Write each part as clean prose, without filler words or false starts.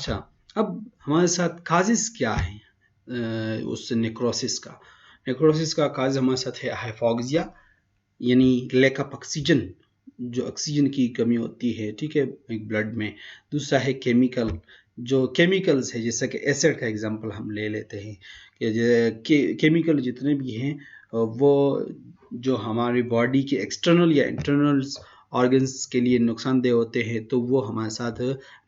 अच्छा, अब हमारे साथ काजेस क्या है उस नेक्रोसिस का? नेक्रोसिस का काज हमारे साथ है हाइपोक्सिया, यानी लैक ऑफ ऑक्सीजन, जो ऑक्सीजन की कमी होती है, ठीक है, एक ब्लड में। दूसरा है केमिकल, जो केमिकल्स है, जैसा कि एसिड का एग्जांपल हम ले लेते हैं कि केमिकल जितने भी हैं वो जो हमारी बॉडी के एक्सटर्नल या इंटरनल ऑर्गन्स के लिए नुकसानदेह होते हैं, तो वो हमारे साथ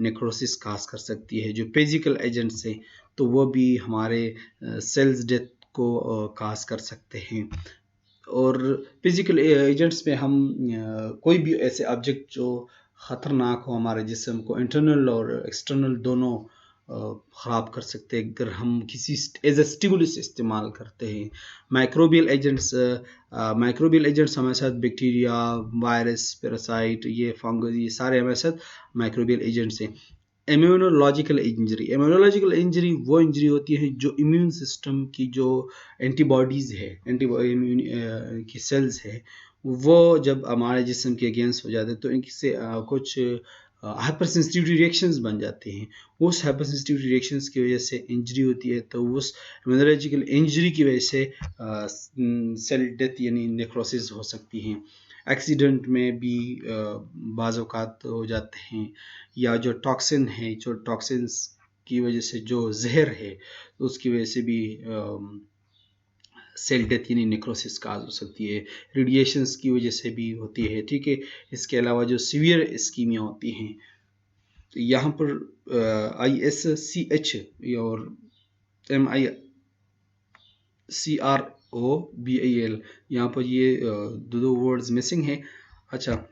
नेक्रोसिस काज कर सकती है। जो फिजिकल एजेंट्स हैं तो वो भी हमारे सेल्स डेथ को काज कर सकते हैं। और फिजिकल एजेंट्स में हम कोई भी ऐसे ऑब्जेक्ट जो ख़तरनाक हो हमारे जिस्म को, इंटरनल और एक्सटर्नल दोनों ख़राब कर सकते हैं अगर हम किसी एज ए स्टिमुलस इस्तेमाल करते हैं। माइक्रोबियल एजेंट्स हमारे साथ बैक्टीरिया, वायरस, पैरासाइट, ये फंगस, ये सारे हमारे साथ माइक्रोबियल एजेंट्स हैं। इम्यूनोलॉजिकल इंजरी वो इंजरी होती है जो इम्यून सिस्टम की जो एंटीबॉडीज़ है, एंटी की सेल्स है, वो जब हमारे जिस्म के अगेंस्ट हो जाते हैं तो इनसे कुछ हाइपर सेंसिटिविटी रिएक्शंस बन जाते हैं। उस हाइपर सेंसिटिविटी रिएक्शंस की वजह से इंजरी होती है, तो उस इम्यूनोलॉजिकल इंजरी की वजह से सेल डेथ यानी नेक्रोसिस हो सकती है। एक्सीडेंट में भी बाज़ औक़ात हो जाते हैं, या जो टॉक्सिन है, जो टॉक्सिन्स की वजह से जो जहर है, तो उसकी वजह से भी सेल डेथ यानी नेक्रोसिस काज हो सकती है। रेडिएशंस की वजह से भी होती है, ठीक है। इसके अलावा जो सीवियर इस्कीमिया होती हैं, तो यहाँ पर ISCH और MICROBAL, यहाँ पर ये दो वर्ड्स मिसिंग है। अच्छा,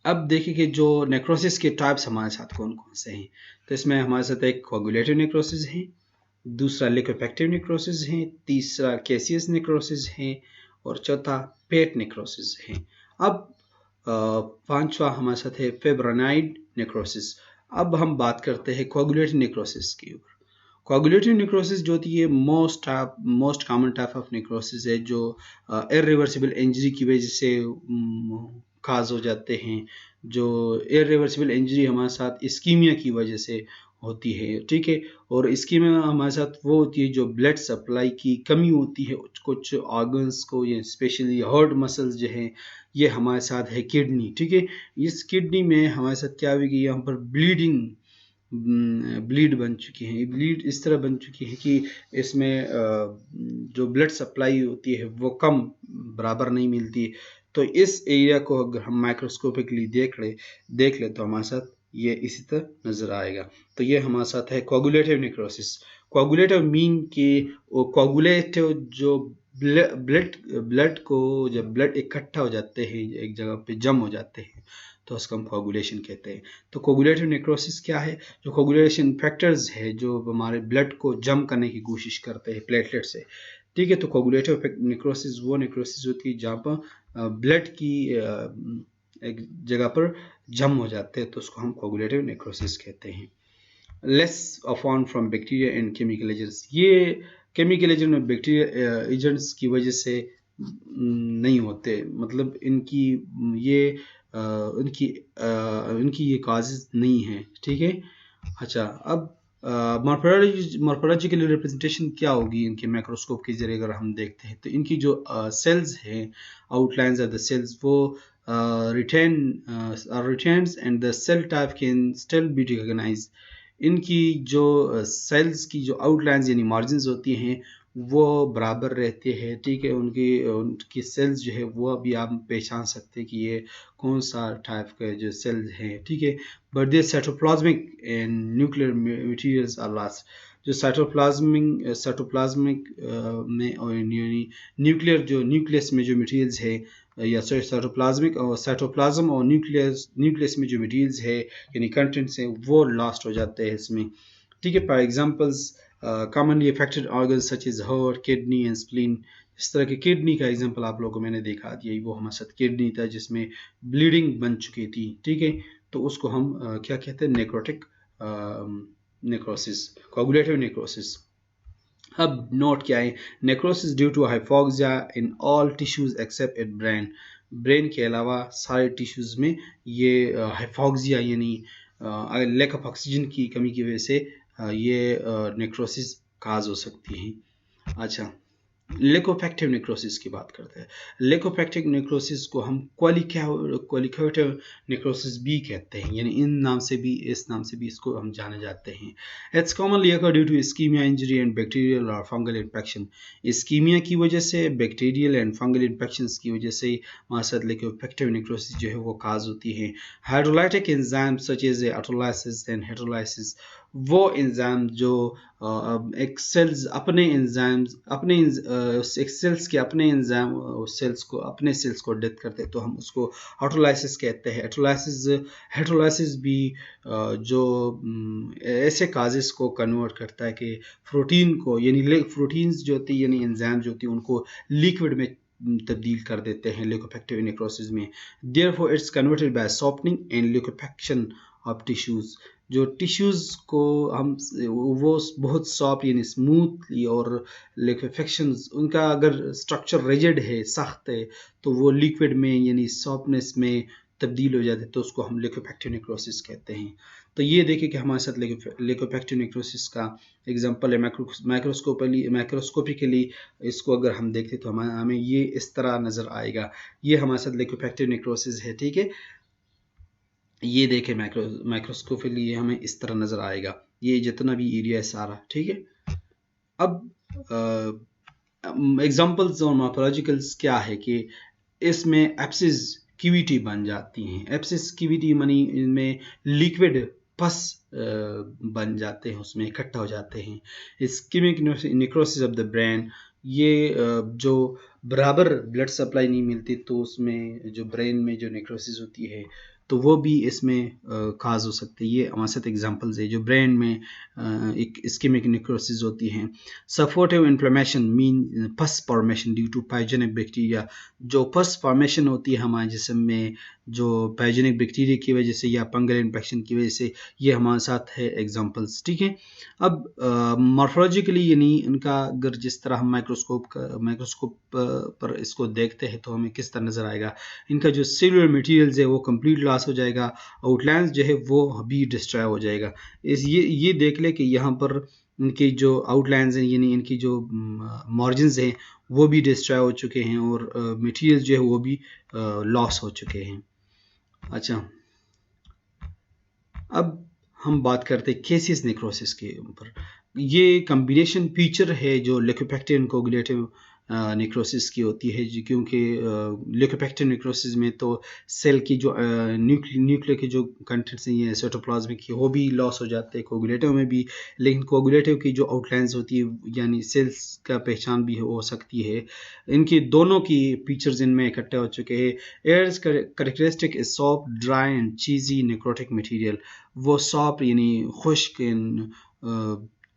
अब देखिए कि जो नेक्रोसिस के टाइप्स हमारे साथ कौन कौन से हैं। तो इसमें हमारे साथ एक कोगुलेटिव नेक्रोसिस है, दूसरा लिक्विफेक्टिव नेक्रोसिस है, तीसरा कैसियस नेक्रोसिस है, और चौथा पेट नेक्रोसिस है। अब पांचवा हमारे साथ है फिब्रोनाइड नेक्रोसिस। अब हम बात करते हैं कोगुलेटिव नेक्रोसिस के ऊपर। कोगुलेटिव नेक्रोसिस जो होती है most common type of necrosis है, जो इरिवर्सिबल इंजरी की वजह से काज हो जाते हैं। जो इरिवर्सिबल इंजरी हमारे साथ इस्कीमिया की वजह से होती है, ठीक है। और इस्कीमिया हमारे साथ वो होती है जो ब्लड सप्लाई की कमी होती है कुछ ऑर्गन्स को, ये स्पेशली हार्ट मसल्स जो हैं, ये हमारे साथ है किडनी, ठीक है। इस किडनी में हमारे साथ क्या होगी, यहाँ पर ब्लीड बन चुकी है। ब्लीड इस तरह बन चुकी है कि इसमें जो ब्लड सप्लाई होती है वो कम बराबर नहीं मिलती। तो इस एरिया को अगर हम माइक्रोस्कोपिकली देख ले तो हमारे साथ ये इसी तरह नजर आएगा। तो ये हमारे साथ है कोगुलेटिव नेक्रोसिस। कोगुलेटिव मीन कि कोगुलेटिव जो ब्लड को, जब ब्लड इकट्ठा हो जाते हैं एक जगह पे, जम हो जाते हैं, तो उसको हम कोगुलेशन कहते हैं। तो कोगुलेटिव नेक्रोसिस क्या है? जो कोगुलेशन फैक्टर्स है जो हमारे ब्लड को जम करने की कोशिश करते हैं प्लेटलेट से, ठीक है। तो कोगुलेटिव नेक्रोसिस वो नेक्रोसिस होती है जहाँ पर ब्लड की एक जगह पर जम हो जाते हैं, तो उसको हम कोगुलेटिव नेक्रोसिस कहते हैं। Less upon from bacteria and chemical agents. ये केमिकल एजेंट और बैक्टीरिया एजेंट्स की वजह से नहीं होते, मतलब इनकी ये काजेज नहीं है, ठीक है। अच्छा, अब मॉर्फोलॉजिकल रिप्रेजेंटेशन क्या होगी इनके माइक्रोस्कोप के जरिए अगर हम देखते हैं, तो इनकी जो सेल्स हैं, आउटलाइंस ऑफ द सेल्स, वो retains and the cell type can still be recognized। इनकी जो सेल्स की जो आउटलाइंस यानी मार्जिन्स होती हैं वो बराबर रहते हैं, ठीक है। उनकी सेल्स जो है वो अभी आप पहचान सकते हैं कि ये कौन सा टाइप का जो सेल्स हैं, ठीक है। But they cytoplasmic and nuclear materials are lost. जो साइटोप्लाज्मिक में और न्यूक्लियस में जो मटेरियल्स है, या साइटोप्लाज्म और न्यूक्लियस में जो मटेरियल्स है यानी कंटेंट्स हैं, वो लॉस्ट हो जाते हैं इसमें, ठीक है। For examples commonly affected organs such as heart, kidney and spleen. इस तरह की किडनी का एग्जांपल आप लोगों को मैंने दिखा दिया, वो हमारे साथ किडनी था जिसमें ब्लीडिंग बन चुकी थी, ठीक है। तो उसको हम क्या कहते हैं, नेक्रोटिक नेक्रोसिस, कोगुलेटिव नेक्रोसिस। अब नोट क्या है, necrosis due to hypoxia in all tissues except brain. Brain के अलावा सारे टिश्यूज में ये हाइपोक्सिया यानी लैक ऑफ ऑक्सीजन की कमी की वजह से ये नेक्रोसिस काज हो सकती है। अच्छा, लेकोफेक्टिव नेक्रोसिस की बात करते हैं। लेकोफेक्टिव नेक्रोसिस को हम क्वालिकेटिव नेक्रोसिस भी कहते हैं, यानी इस नाम से भी इसको हम जाने जाते हैं। It's commonly occur due to ischemia injury and bacterial और फंगल इन्फेक्शन। इस्कीमिया की वजह से, बैक्टीरियल एंड फंगल इन्फेक्शन की वजह से हमारे साथ लेकोफेक्टिव नेक्रोसिस जो है वो काज होती है। Hydrolytic enzyme such as autolysis and heterolysis, वो एंजाइम जो एक सेल्स अपने एंजाइम्स अपने एक सेल्स के अपने एंजाइम अपने सेल्स को डेथ करते हैं तो हम उसको ऑटोलाइसिस कहते हैं। हेटेरोलाइसिस भी जो ऐसे काजेस को कन्वर्ट करता है कि प्रोटीन को, यानी प्रोटीन्स जो होती है यानी एंजाइम जो होती है उनको लिक्विड में तब्दील कर देते हैं लिकोफेक्टिव नेक्रोसिस में। Therefore it's converted by softening and liquefaction of tissues. जो टिश्यूज को हम वो बहुत सॉफ्ट यानी स्मूथली, और लिक्विफेक्शंस उनका अगर स्ट्रक्चर रिजिड है, सख्त है, तो वो लिक्विड में यानी सॉफ्टनेस में तब्दील हो जाते हैं, तो उसको हम लिक्विफेक्टिव नेक्रोसिस कहते हैं। तो ये देखिए कि हमारे साथ लिक्विफेक्टिव नेक्रोसिस का एग्जांपल है। माइक्रोस्कोपिकली इसको अगर हम देखते तो हमें ये इस तरह नज़र आएगा। ये हमारे साथ लिक्विफेक्टिव नेक्रोसिस है, ठीक है। ये देखें माइक्रोस्कोपिकली हमें इस तरह नज़र आएगा, ये जितना भी एरिया है सारा, ठीक है। अब एग्जांपल्स और मॉर्फोलॉजिकल्स क्या है कि इसमें एप्सिस क्यूविटी बन जाती हैं। एप्सिस क्यूविटी मनी इनमें लिक्विड पस बन जाते हैं, उसमें इकट्ठा हो जाते हैं। Ischaemic necrosis of the brain, ये जो बराबर ब्लड सप्लाई नहीं मिलती तो उसमें जो ब्रेन में जो नेक्रोसिस होती है तो वो भी इसमें काज हो सकती है। ये हमारे साथ एग्जांपल्स है जो ब्रेन में एक इस्कीमिक नेक्रोसिस होती हैं। Suppurative inflammation mean pus formation due to pyogenic bacteria, जो पस फॉर्मेशन होती है हमारे जिस्म में जो पाइथोजेनिक बैक्टीरिया की वजह से या फंगल इन्फेक्शन की वजह से, ये हमारे साथ है एग्जांपल्स, ठीक है। अब मॉर्फोलॉजिकली यानी इनका अगर जिस तरह हम माइक्रोस्कोप पर इसको देखते हैं तो हमें किस तरह नज़र आएगा। इनका जो सेलुलर मटेरियल्स है वो कंप्लीट लॉस हो जाएगा, आउटलाइंस जो है वो भी डिस्ट्रॉय हो जाएगा। ये देख ले कि यहाँ पर इनकी जो आउटलाइंस हैं यानी इनकी जो मार्जिन्स हैं वो भी डिस्ट्रॉय हो चुके हैं और मटेरियल जो है वो भी लॉस हो चुके हैं। अच्छा, अब हम बात करते हैं केसिस नेक्रोसिस के ऊपर। ये कम्बिनेशन फीचर है जो लिकोफेक्टिव कोगुलेटिव नेक्रोसिस की होती है, क्योंकि लिकोफेक्टिव नेक्रोसिस में तो सेल की जो न्यूक्लियर के जो कंटेंट्स हैं ये साइटोप्लाज्मिक की वो भी लॉस हो जाते हैं, कोगुलेटिव में भी। लेकिन कोगुलेटिव की जो आउटलाइंस होती है यानी सेल्स का पहचान भी हो सकती है। इनकी दोनों की फीचर्स इनमें इकट्ठे हो चुके हैं। एयर्स characteristic is soft, dry and cheesy necrotic material. वो सॉफ्ट यानी खुश्क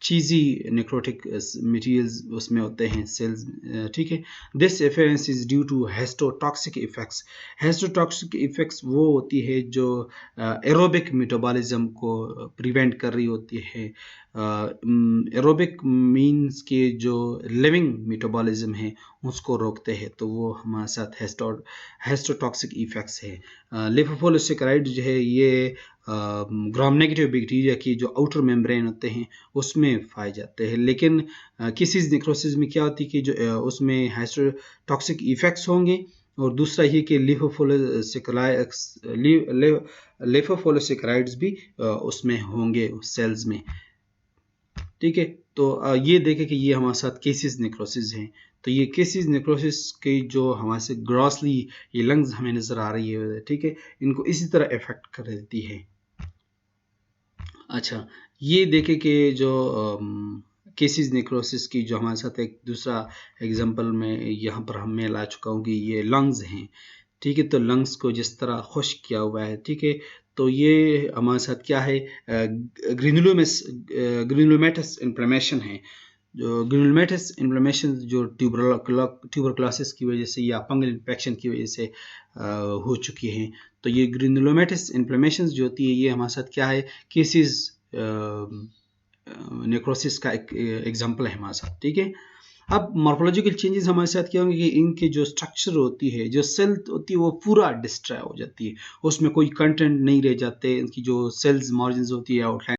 चीज़ी नेक्रोटिक मटेरियल्स उसमें होते हैं सेल्स, ठीक है। This appearance is due to histotoxic effects. Histotoxic effects वो होती है जो एरोबिक मेटाबॉलिज्म को प्रिवेंट कर रही होती है। एरोबिक मीन्स के जो लिविंग मेटाबॉलिज्म है उसको रोकते हैं, तो वो हमारे साथ हेस्टोटॉक्सिक इफेक्ट्स है। लिपोपोलिसैकेराइड जो है ये ग्राम नेगेटिव बैक्टीरिया की जो आउटर मेम्ब्रेन होते हैं उसमें पाए जाते हैं। लेकिन किसी नेक्रोसिस में क्या होती है कि जो उसमें हेस्टोटॉक्सिक इफेक्ट्स होंगे, और दूसरा ये कि लिपोपोलिसैकेराइड्स भी उसमें होंगे सेल्स में, ठीक है। तो ये देखें कि ये हमारे साथ केसिस नेक्रोसिस हैं। तो ये केसिस नेक्रोसिस के जो हमारे से ग्रॉसली ये लंग्स हमें नज़र आ रही है, ठीक है, इनको इसी तरह इफेक्ट कर देती है। अच्छा, ये देखें कि जो केसिस नेक्रोसिस की जो हमारे साथ एक दूसरा एग्जांपल में यहाँ पर हम मैं ला चुका हूँ कि ये लंग्स हैं, ठीक है। तो लंग्स को जिस तरह खुश्क किया हुआ है, ठीक है, तो ये हमारे साथ क्या है, ग्रेनुलोमेटस इन्फ्लेमेशन है। जो ग्रेनुलोमेटस इन्फ्लेमेशन जो ट्यूबरक्लोसिस की वजह से या फंगल इन्फेक्शन की वजह से हो चुकी हैं। तो ये ग्रेनुलोमेटस इन्फ्लेमेशन जो होती है ये हमारे साथ क्या है, केसिस नेक्रोसिस का एक एग्जांपल है हमारे साथ, ठीक है। अब मॉर्फोलॉजिकल चेंजेस हमारे साथ क्या होंगे कि इनके जो स्ट्रक्चर होती है, जो सेल होती है, वो पूरा डिस्ट्रॉय हो जाती है, उसमें कोई कंटेंट नहीं रह जाते, इनकी जो सेल्स मार्जिन होती है आउटलाइन